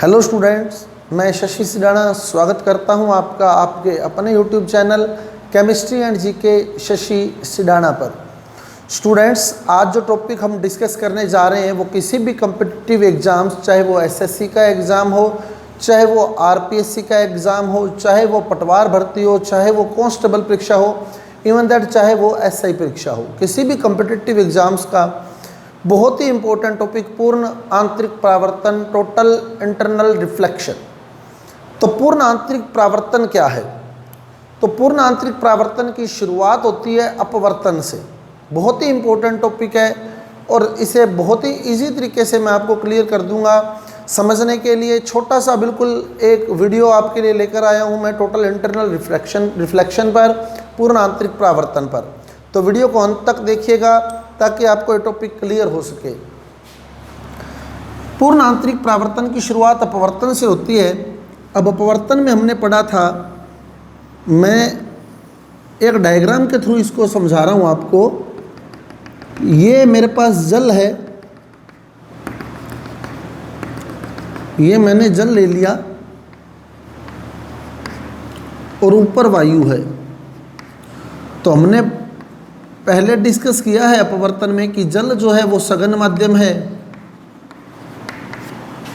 Hello students, मैं शशि सिडाना स्वागत करता हूं आपका आपके अपने YouTube channel chemistry and GK Shashi Sidana पर। स्टूडेंट्स, आज जो टॉपिक हम डिस्कस करने जा रहे हैं वो किसी भी कम्पिटिटिव एग्ज़ाम्स, चाहे वो एसएससी का एग्ज़ाम हो, चाहे वो आरपीएससी का एग्ज़ाम हो, चाहे वो पटवार भर्ती हो, चाहे वो कांस्टेबल परीक्षा हो, इवन दैट चाहे वो एसआई परीक्षा हो, किसी भी कम्पिटिटिव एग्ज़ाम्स का बहुत ही इंपॉर्टेंट टॉपिक पूर्ण आंतरिक परावर्तन, टोटल इंटरनल रिफ्लेक्शन। तो पूर्ण आंतरिक परावर्तन क्या है? तो पूर्ण आंतरिक परावर्तन की शुरुआत होती है अपवर्तन से। बहुत ही इंपॉर्टेंट टॉपिक है और इसे बहुत ही इजी तरीके से मैं आपको क्लियर कर दूंगा। समझने के लिए छोटा सा बिल्कुल एक वीडियो आपके लिए लेकर आया हूं मैं, टोटल इंटरनल रिफ्लेक्शन पर, पूर्ण आंतरिक परावर्तन पर। तो वीडियो को अंत तक देखिएगा ताकि आपको ये टॉपिक क्लियर हो सके। पूर्ण आंतरिक परावर्तन की शुरुआत अपवर्तन से होती है। अब अपवर्तन में हमने पढ़ा था, मैं एक डायग्राम के थ्रू इसको समझा रहा हूँ आपको। ये मेरे पास जल है, ये मैंने जल ले लिया और ऊपर वायु है। तो हमने पहले डिस्कस किया है अपवर्तन में कि जल जो है वो सघन माध्यम है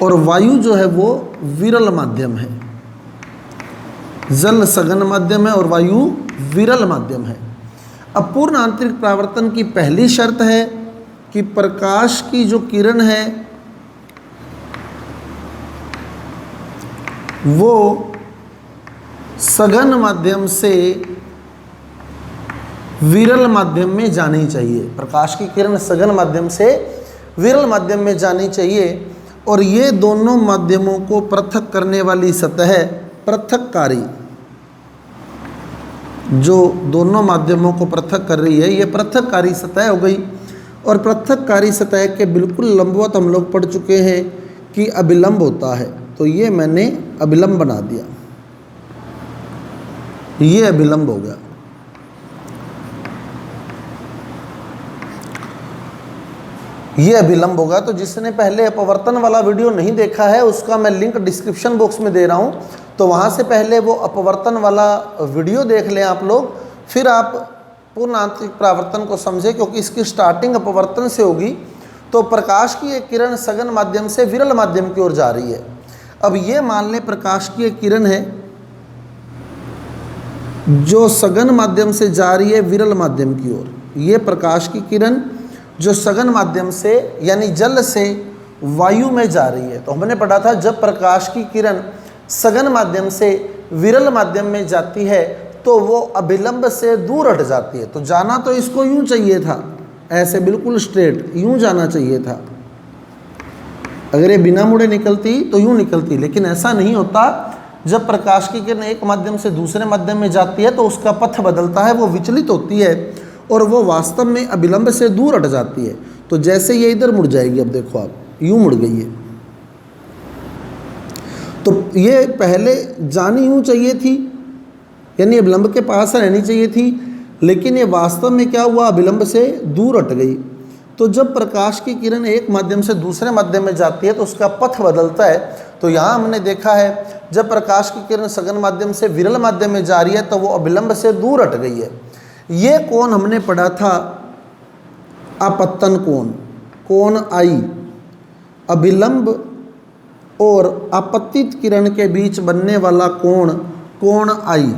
और वायु जो है वो विरल माध्यम है। जल सघन माध्यम है और वायु विरल माध्यम है। अब पूर्ण आंतरिक परावर्तन की पहली शर्त है कि प्रकाश की जो किरण है वो सघन माध्यम से विरल माध्यम में जानी चाहिए। प्रकाश की किरण सघन माध्यम से विरल माध्यम में जानी चाहिए और ये दोनों माध्यमों को पृथक करने वाली सतह पृथककारी, जो दोनों माध्यमों को पृथक कर रही है, ये पृथककारी सतह हो गई। और पृथककारी सतह के बिल्कुल लंबवत हम लोग पढ़ चुके हैं कि अभिलंब होता है। तो ये मैंने अभिलंब बना दिया, ये अभिलंब हो गया। ये अभिलंब होगा। तो जिसने पहले अपवर्तन वाला वीडियो नहीं देखा है उसका मैं लिंक डिस्क्रिप्शन बॉक्स में दे रहा हूँ, तो वहाँ से पहले वो अपवर्तन वाला वीडियो देख लें आप लोग, फिर आप पूर्ण आंतरिक परावर्तन को समझें, क्योंकि इसकी स्टार्टिंग अपवर्तन से होगी। तो प्रकाश की एक किरण सघन माध्यम से विरल माध्यम की ओर जा रही है। अब ये मान लें प्रकाश की एक किरण है जो सघन माध्यम से जा रही है विरल माध्यम की ओर। ये प्रकाश की किरण जो सघन माध्यम से यानी जल से वायु में जा रही है। तो हमने पढ़ा था जब प्रकाश की किरण सघन माध्यम से विरल माध्यम में जाती है तो वो अभिलंब से दूर हट जाती है। तो जाना तो इसको यूं चाहिए था, ऐसे बिल्कुल स्ट्रेट यूं जाना चाहिए था। अगर ये बिना मुड़े निकलती तो यूं निकलती, लेकिन ऐसा नहीं होता। जब प्रकाश की किरण एक माध्यम से दूसरे माध्यम में जाती है तो उसका पथ बदलता है, वो विचलित होती है और वो वास्तव में अभिलंब से दूर हट जाती है। तो जैसे ये इधर मुड़ जाएगी, अब देखो आप यूं मुड़ गई है। तो ये पहले जानी यूं चाहिए थी, यानी अभिलंब के पास रहनी चाहिए थी, लेकिन ये वास्तव में क्या हुआ, अभिलंब से दूर हट गई। तो जब प्रकाश की किरण एक माध्यम से दूसरे माध्यम में जाती है तो उसका पथ बदलता है। तो यहाँ हमने देखा है जब प्रकाश की किरण सघन माध्यम से विरल माध्यम में जा रही है तो वो अभिलंब से दूर हट गई है। ये कोण हमने पढ़ा था आपत्तन कोण, कोण आई। अभिलंब और आपतित किरण के बीच बनने वाला कोण, कोण आई,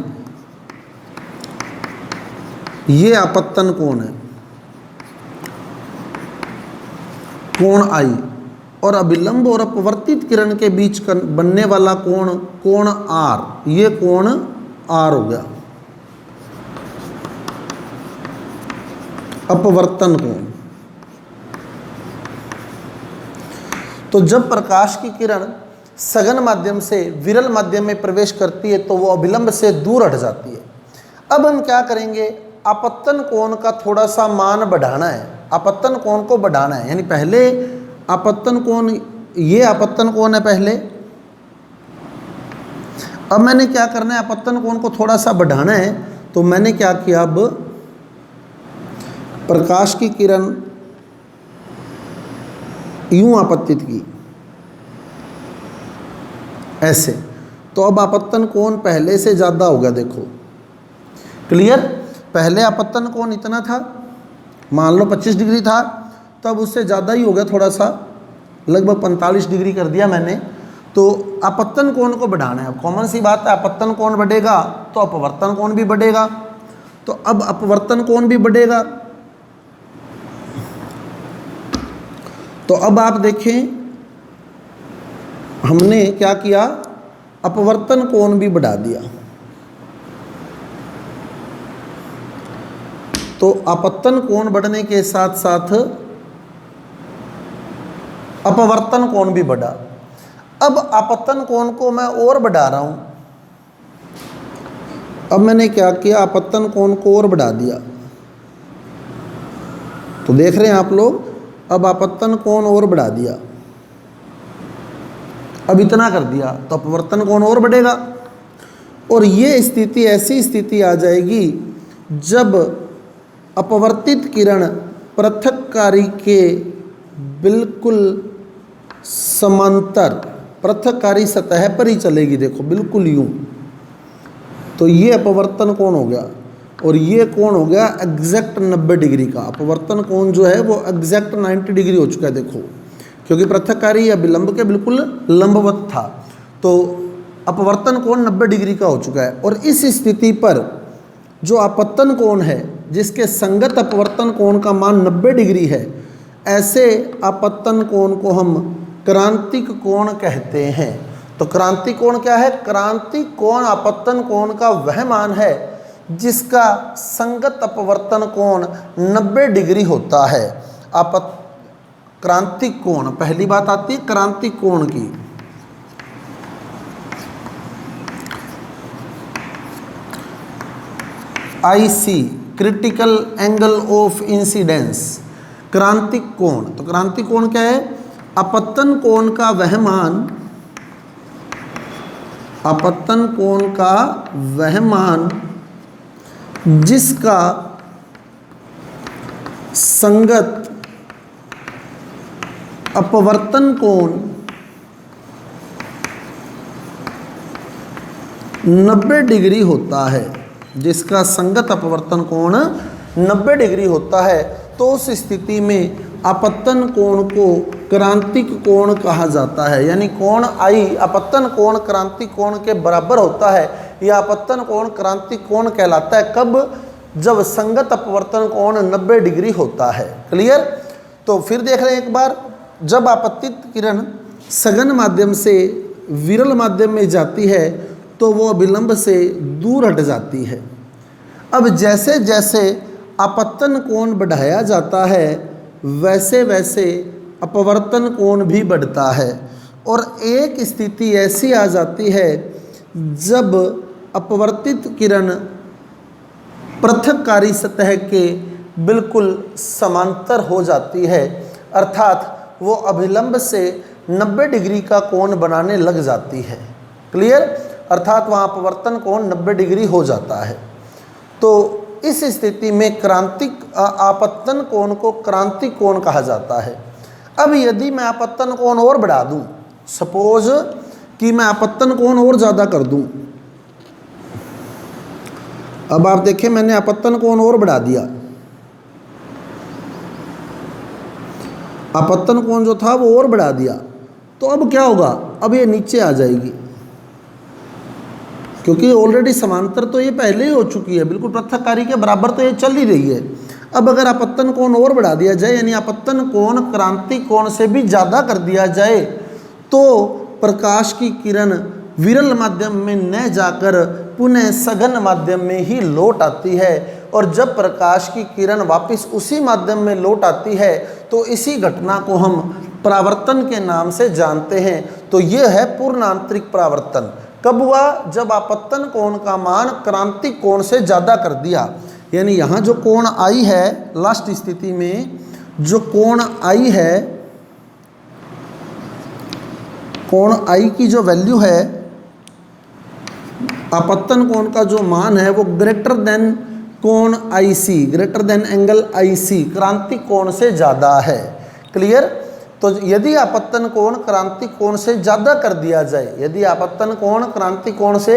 ये आपत्तन कोण है, कोण आई। और अभिलंब और अपवर्तित किरण के बीच बनने वाला कोण, कोण आर, ये कोण आर हो गया, अपवर्तन कोण। तो जब प्रकाश की किरण सघन माध्यम से विरल माध्यम में प्रवेश करती है तो वो अभिलंब से दूर हट जाती है। अब हम क्या करेंगे, आपत्तन कोण का थोड़ा सा मान बढ़ाना है, आपत्तन कोण को बढ़ाना है। यानी पहले आपत्तन कोण, ये आपत्तन कोण है पहले। अब मैंने क्या करना है, आपत्तन कोण को थोड़ा सा बढ़ाना है। तो मैंने क्या किया, अब प्रकाश की किरण यूं आपतित की, ऐसे। तो अब आपतन कोण पहले से ज़्यादा हो गया, देखो क्लियर। पहले आपतन कोण इतना था, मान लो 25 डिग्री था, तब उससे ज़्यादा ही हो गया थोड़ा सा, लगभग 45 डिग्री कर दिया मैंने। तो आपतन कोण को बढ़ाना है। अब कॉमन सी बात है, आपतन कोण बढ़ेगा तो अपवर्तन कोण भी बढ़ेगा। तो अब अपवर्तन कोण भी बढ़ेगा। तो अब आप देखें हमने क्या किया, अपवर्तन कोण भी बढ़ा दिया। तो आपतन कोण बढ़ने के साथ साथ अपवर्तन कोण भी बढ़ा। अब आपतन कोण को मैं और बढ़ा रहा हूं। अब मैंने क्या किया, आपतन कोण को और बढ़ा दिया। तो देख रहे हैं आप लोग, अब आपतन कोण और बढ़ा दिया, अब इतना कर दिया, तो अपवर्तन कोण और बढ़ेगा। और ये स्थिति, ऐसी स्थिति आ जाएगी जब अपवर्तित किरण पृथक्कारी के बिल्कुल समांतर पृथक्कारी सतह पर ही चलेगी, देखो बिल्कुल यूं। तो ये अपवर्तन कोण हो गया, और ये कोण हो गया एग्जैक्ट 90 डिग्री का। अपवर्तन कोण जो है वो एग्जैक्ट 90 डिग्री हो चुका है, देखो, क्योंकि पृथक्कारी या विलंब के बिल्कुल लंबवत था। तो अपवर्तन कोण 90 डिग्री का हो चुका है। और इस स्थिति पर जो आपतन कोण है, जिसके संगत अपवर्तन कोण का मान 90 डिग्री है, ऐसे आपतन कोण को हम क्रांतिक कोण कहते हैं। तो क्रांतिक कोण क्या है? क्रांतिक कोण आपतन कोण का वह मान है जिसका संगत अपवर्तन कोण 90 डिग्री होता है। क्रांतिक कोण, पहली बात आती है क्रांतिक कोण की। IC critical angle of incidence, क्रांतिक कोण। तो क्रांतिक कोण क्या है? आपतन कोण का वह मान, आपतन कोण का वह मान जिसका संगत अपवर्तन कोण 90 डिग्री होता है, जिसका संगत अपवर्तन कोण 90 डिग्री होता है। तो उस स्थिति में आपतन कोण को क्रांतिक कोण कहा जाता है। यानी कोण I आपतन कोण क्रांतिक कोण के बराबर होता है। यह आपतन कोण क्रांतिक कोण कहलाता है कब? जब संगत अपवर्तन कोण 90 डिग्री होता है। क्लियर? तो फिर देख रहे हैं एक बार, जब आपतित किरण सघन माध्यम से विरल माध्यम में जाती है तो वो विलंब से दूर हट जाती है। अब जैसे जैसे आपतन कोण बढ़ाया जाता है वैसे वैसे अपवर्तन कोण भी बढ़ता है। और एक स्थिति ऐसी आ जाती है जब अपवर्तित किरण पृथक्कारी सतह के बिल्कुल समांतर हो जाती है, अर्थात वो अभिलंब से 90 डिग्री का कोण बनाने लग जाती है। क्लियर? अर्थात वहाँ अपवर्तन कोण 90 डिग्री हो जाता है। तो इस स्थिति में क्रांतिक आपतन कोण को क्रांतिक कोण कहा जाता है। अब यदि मैं आपतन कोण और बढ़ा दूं, सपोज कि मैं आपतन कोण और ज़्यादा कर दूं, अब आप देखें मैंने आपतन कोण और बढ़ा दिया, आपतन कोण जो था वो और बढ़ा दिया, तो अब क्या होगा? अब ये नीचे आ जाएगी, क्योंकि ऑलरेडी समांतर तो ये पहले ही हो चुकी है, बिल्कुल पृथक्कारी के बराबर तो ये चल ही रही है। अब अगर आपतन कोण और बढ़ा दिया जाए, यानी आपतन कोण क्रांतिक कोण से भी ज़्यादा कर दिया जाए, तो प्रकाश की किरण विरल माध्यम में न जाकर पुनः सघन माध्यम में ही लौट आती है। और जब प्रकाश की किरण वापस उसी माध्यम में लौट आती है तो इसी घटना को हम परावर्तन के नाम से जानते हैं। तो यह है पूर्ण आंतरिक परावर्तन। कब हुआ? जब आपतन कोण का मान क्रांतिक कोण से ज़्यादा कर दिया। यानी यहाँ जो कोण I है, लास्ट स्थिति में जो कोण I है, कोण I की जो वैल्यू है, आपतन कोण का जो मान है वो ग्रेटर देन कोण IC, greater than angle IC, क्रांतिक कोण से ज़्यादा है। क्लियर? तो यदि आपत्तन कोण क्रांति कोण से ज़्यादा कर दिया जाए, यदि आपत्तन कोण क्रांति कोण से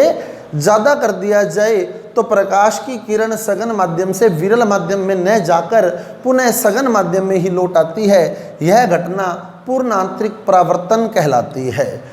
ज़्यादा कर दिया जाए तो प्रकाश की किरण सघन माध्यम से विरल माध्यम में न जाकर पुनः सघन माध्यम में ही लौट आती है। यह घटना पूर्ण आंतरिक परावर्तन कहलाती है।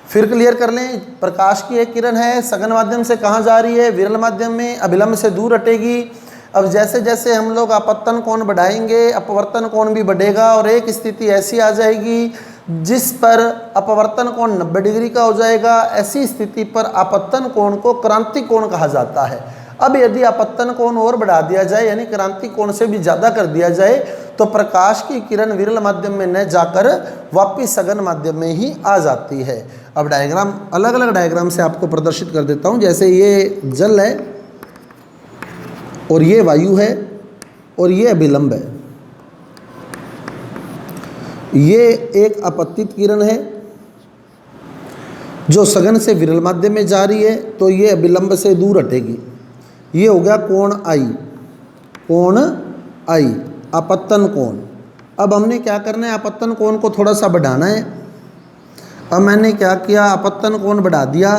फिर क्लियर कर लें, प्रकाश की एक किरण है, सघन माध्यम से कहाँ जा रही है, विरल माध्यम में, अभिलंब से दूर हटेगी। अब जैसे जैसे हम लोग आपत्तन कोण बढ़ाएंगे अपवर्तन कोण भी बढ़ेगा और एक स्थिति ऐसी आ जाएगी जिस पर अपवर्तन कोण 90 डिग्री का हो जाएगा। ऐसी स्थिति पर आपत्तन कोण को क्रांति कोण कहा जाता है। अब यदि आपत्तन कोण और बढ़ा दिया जाए यानी क्रांति कोण से भी ज़्यादा कर दिया जाए तो प्रकाश की किरण विरल माध्यम में न जाकर वापिस सघन माध्यम में ही आ जाती है। अब डायग्राम, अलग अलग डायग्राम से आपको प्रदर्शित कर देता हूँ। जैसे ये जल है और ये वायु है और ये अभिलंब है। ये एक आपतित किरण है जो सघन से विरल माध्यम में जा रही है, तो ये अभिलंब से दूर हटेगी। ये हो गया कोण आई, कोण आई, आपत्तन कोण। अब हमने क्या करना है, आपत्तन कोण को थोड़ा सा बढ़ाना है। अब मैंने क्या किया, आपत्तन कोण बढ़ा दिया।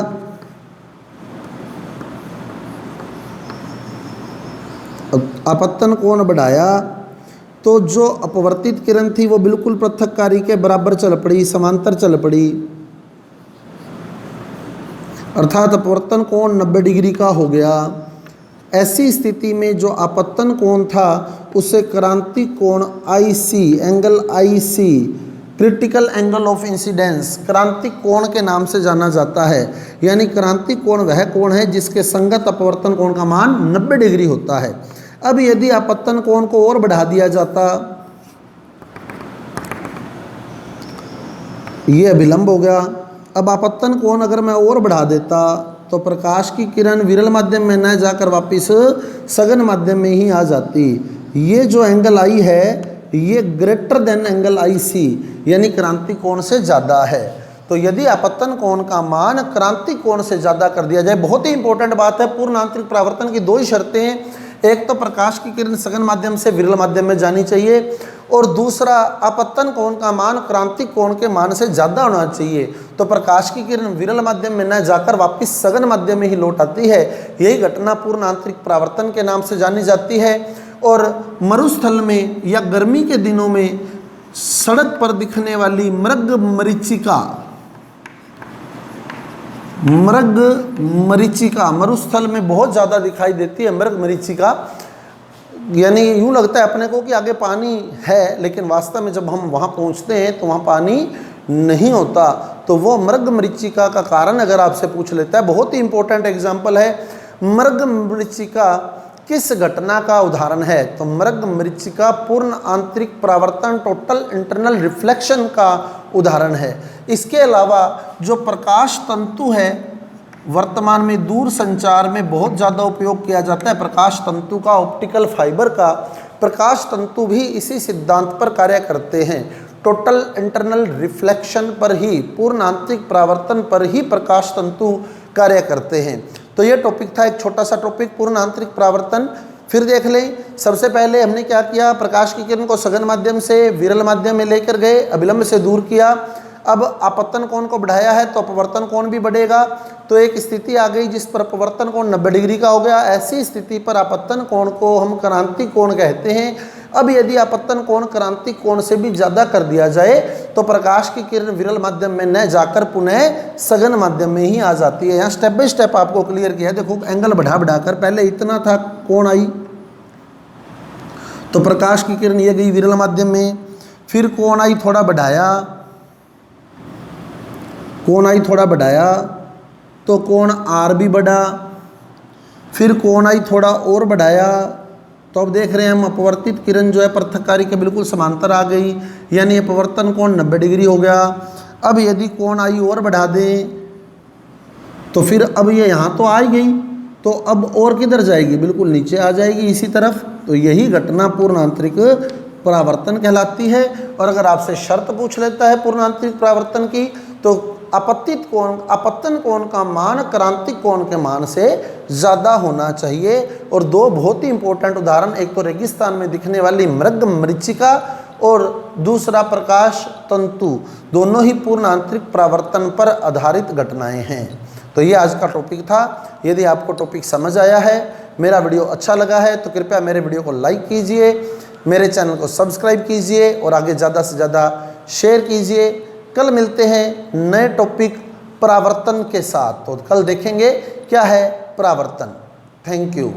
आपत्तन कोण बढ़ाया तो जो अपवर्तित किरण थी वो बिल्कुल पृथक्कारी के बराबर चल पड़ी, समांतर चल पड़ी, अर्थात अपवर्तन कोण 90 डिग्री का हो गया। ऐसी स्थिति में जो आपत्तन कोण था उसे क्रांति कोण IC, angle IC, critical angle of incidence, क्रांति कोण के नाम से जाना जाता है। यानी क्रांति कोण वह कोण है जिसके संगत अपवर्तन कोण का मान 90 डिग्री होता है। अब यदि आपत्तन कोण को और बढ़ा दिया जाता, ये अभिलंब हो गया। अब आपत्तन कोण अगर मैं और बढ़ा देता तो प्रकाश की किरण विरल माध्यम में न जाकर वापिस सघन माध्यम में ही आ जाती। ये जो एंगल आई है ये ग्रेटर देन एंगल IC यानी क्रांति कोण से ज़्यादा है। तो यदि आपत्तन कोण का मान क्रांति कोण से ज़्यादा कर दिया जाए, बहुत ही इंपॉर्टेंट बात है, पूर्ण आंतरिक परावर्तन की दो ही शर्तें हैं। एक तो प्रकाश की किरण सघन माध्यम से विरल माध्यम में जानी चाहिए और दूसरा आपत्तन कोण का मान क्रांति कोण के मान से ज़्यादा होना चाहिए। तो प्रकाश की किरण विरल माध्यम में न जाकर वापस सघन माध्यम में ही लौट आती है। यही घटना पूर्ण आंतरिक परावर्तन के नाम से जानी जाती है। और मरुस्थल में या गर्मी के दिनों में सड़क पर दिखने वाली मृग मरीचिका मरुस्थल में बहुत ज़्यादा दिखाई देती है। मृग मरीचिका यानी यूँ लगता है अपने को कि आगे पानी है, लेकिन वास्तव में जब हम वहाँ पहुँचते हैं तो वहाँ पानी नहीं होता। तो वो मृग मरीचिका का कारण अगर आपसे पूछ लेता है, बहुत ही इंपॉर्टेंट एग्जाम्पल है। मृग मरीचिका किस घटना का उदाहरण है? तो मृग मरीचिका पूर्ण आंतरिक परावर्तन, टोटल इंटरनल रिफ्लेक्शन का उदाहरण है। इसके अलावा जो प्रकाश तंतु है, वर्तमान में दूर संचार में बहुत ज़्यादा उपयोग किया जाता है प्रकाश तंतु का, ऑप्टिकल फाइबर का। प्रकाश तंतु भी इसी सिद्धांत पर कार्य करते हैं, टोटल इंटरनल रिफ्लेक्शन पर ही, पूर्ण आंतरिक परावर्तन पर ही प्रकाश तंतु कार्य करते हैं। तो ये टॉपिक था, एक छोटा सा टॉपिक, पूर्ण आंतरिक परावर्तन। फिर देख लें, सबसे पहले हमने क्या किया, प्रकाश की किरण को सघन माध्यम से विरल माध्यम में लेकर गए, अभिलंब से दूर किया। अब आपत्तन कोण को बढ़ाया है तो अपवर्तन कोण भी बढ़ेगा। तो एक स्थिति आ गई जिस पर अपवर्तन कोण 90 डिग्री का हो गया। ऐसी स्थिति पर आपत्तन कोण को हम क्रांति कोण कहते हैं। अब यदि आपत्तन कोण क्रांति कोण से भी ज़्यादा कर दिया जाए तो प्रकाश की किरण विरल माध्यम में न जाकर पुनः सघन माध्यम में ही आ जाती है। यहाँ स्टेप बाय स्टेप आपको क्लियर किया है। देखो एंगल बढ़ा बढ़ाकर, पहले इतना था कोण आई तो प्रकाश की किरण ये गई विरल माध्यम में, फिर कोण आई थोड़ा बढ़ाया, कोण आई थोड़ा बढ़ाया तो कोण R भी बढ़ा, फिर कोण आई थोड़ा और बढ़ाया तो अब देख रहे हैं हम अपवर्तित किरण जो है पृथक्कारी के बिल्कुल समांतर आ गई, यानी अपवर्तन कोण 90 डिग्री हो गया। अब यदि कोण आई और बढ़ा दें तो फिर अब ये यहाँ तो आ ही गई, तो अब और किधर जाएगी, बिल्कुल नीचे आ जाएगी इसी तरफ। तो यही घटना पूर्ण आंतरिक परावर्तन कहलाती है। और अगर आपसे शर्त पूछ लेता है पूर्ण आंतरिक परावर्तन की तो आपत्तन कोण का मान क्रांतिक कोण के मान से ज़्यादा होना चाहिए। और दो बहुत ही इंपॉर्टेंट उदाहरण, एक तो रेगिस्तान में दिखने वाली मृग मरीचिका और दूसरा प्रकाश तंतु, दोनों ही पूर्ण आंतरिक परावर्तन पर आधारित घटनाएं हैं। तो ये आज का टॉपिक था। यदि आपको टॉपिक समझ आया है, मेरा वीडियो अच्छा लगा है, तो कृपया मेरे वीडियो को लाइक कीजिए, मेरे चैनल को सब्सक्राइब कीजिए और आगे ज़्यादा से ज़्यादा शेयर कीजिए। कल मिलते हैं नए टॉपिक परावर्तन के साथ। तो कल देखेंगे क्या है परावर्तन। Thank you.